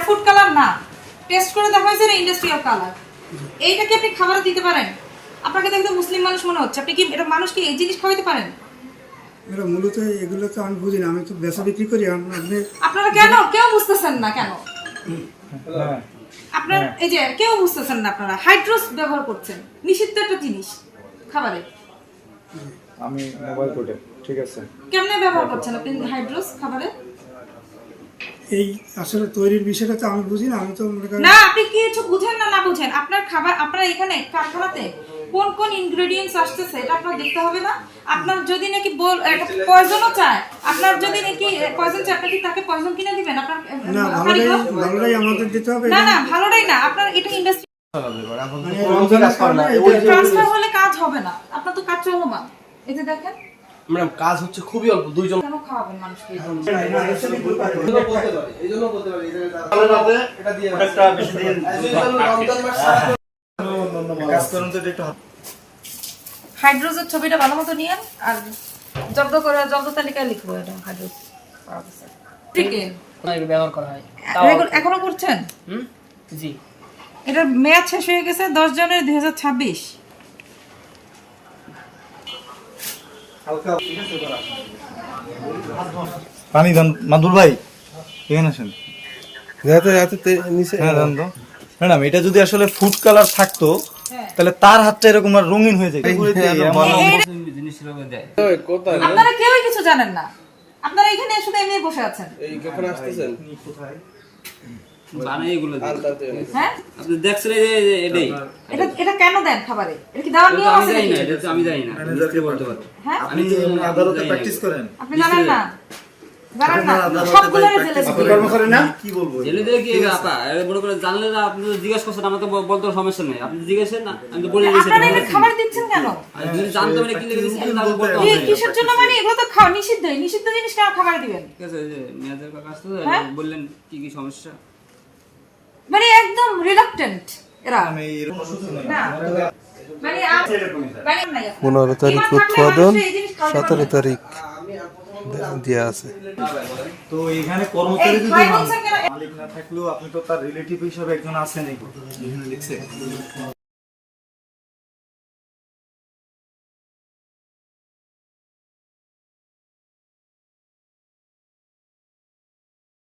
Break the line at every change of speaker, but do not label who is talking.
Food colour না, test করে দেখা হয়েছে এটা ইন্ডাস্ট্রিয়াল কালার। এইটা কি আপনি খাবারে দিতে পারেন? আপনাকে দেখতে মুসলিম মানুষ মনে হচ্ছে, আপনি কি এটা মানুষকে এই জিনিস খাওয়াতে পারেন?
এটা মূলত এগুলো তো আমি বুঝি না, আমি তো বেচা বিক্রি করি। আপনি
আপনারা কেউ বুঝতেছেন না কেন? আপনার এই যে কেউ বুঝতেছেন না, আপনারা হাইড্রোস ব্যবহার করছেন, নিষিদ্ধ একটা জিনিস খাবারে।
আমি মোবাইল কোডে ঠিক আছে।
কেমনে ব্যবহার করছেন আপনি হাইড্রোস খাবারে?
এই আসলে তৈরির বিষয়টা তো আমি বুঝি না, আমি তো মনে করি
না, আপনি কিছু বুঝেন না বুঝেন, আপনার খাবার আপনার এখানে কারখানাতে কোন কোন ইনগ্রেডিয়েন্টস আসতেছে এটা আপনার দেখতে হবে না? আপনার যদি নাকি পয়জনও চায়, আপনার যদি নাকি পয়জন চায়, আপনি কি তাকে পয়জন কিনে দিবেন? আপনার
না, ভালোটাই আমাদের দিতে হবে।
না না, ভালোটাই না, আপনার এটা ইন্ডাস্ট্রি ট্রান্সফার হলে কাজ হবে না, আপনার তো কাজ চলমান। এই যে দেখেন
ম্যাডাম, কাজ হচ্ছে খুবই অল্প, দুইজন।
কেন খাওয়াবেন মানুষকে? হাইড্রোজের ছবিটা ভালো মতো নিয়ে আর জব্দ তালিকায় লিখবো এটা হাইড্রোজ ঠিক
ব্যবহার করা হয়।
এখনো করছেন?
জি,
এটার মেয়াদ শেষ হয়ে গেছে 10 জানুয়ারি 2026।
পানি দান মাদুর ভাই, এখানে আসেন। হ্যাঁ দান তো। ম্যাডাম, এটা যদি আসলে ফুড কালার থাকতো তাহলে তার হাতটা এরকম আর রঙিন হয়ে যায়।
আপনারা কেউই কিছু জানেন না, আপনারা এখানে শুধু এমনি বসে আছেন।
এই কখন আসতেছেন?
বানাই এগুলো দিয়ে।
হ্যাঁ,
আপনি দেখছেন এই যে এটাই।
এটা কেন দেন খাবারে? এটা কি দেওয়ার নিয়ম
আমি
আছে
জানি না,
নাকি?
এটা তো আমি জানি না। মিস্ত্রি বলতে পারে।
হ্যাঁ,
আপনি যে আদালতে প্র্যাকটিস করেন,
আপনি জানেন না? জানেন না? সবগুলোরে জেলে দিবেন।
কর্মচারী না
কি বলবো?
জেলে দিয়ে কি আপা? এর বড় করে জানলে না, আপনি তো জিজ্ঞেস করছেন, আমার তো বলতে সমস্যা নেই। আপনি জিজ্ঞেসেন না, আমি তো বলে দিয়েছি।
আপনারা এটা খাবার দিচ্ছেন কেন?
আর যদি জানতে মানে কি লিখে দিয়েছি আমি তাহলে বলতে
কি
হবে।
কিসের জন্য? মানে এগুলো তো খাওয়া নিষিদ্ধ, নিষিদ্ধ জিনিস কেন খাবার দিবেন?
ঠিক আছে, এই যে মেয়াদের কাছে তো
হ্যাঁ?
বললেন কি কি সমস্যা।
মানে একদম রিলাক্টেন্ট এরা।
আমি এরকম সুযোগ নেই।
না মানে
15 তারিখ উৎপাদন, 17 তারিখ দেওয়া আছে।
তো এখানে কর্মচারী যদি হন, মালিক না থাকলেও আপনি তো তার রিলেটিভ হিসেবে একজন আছেন। এখানে লিখছে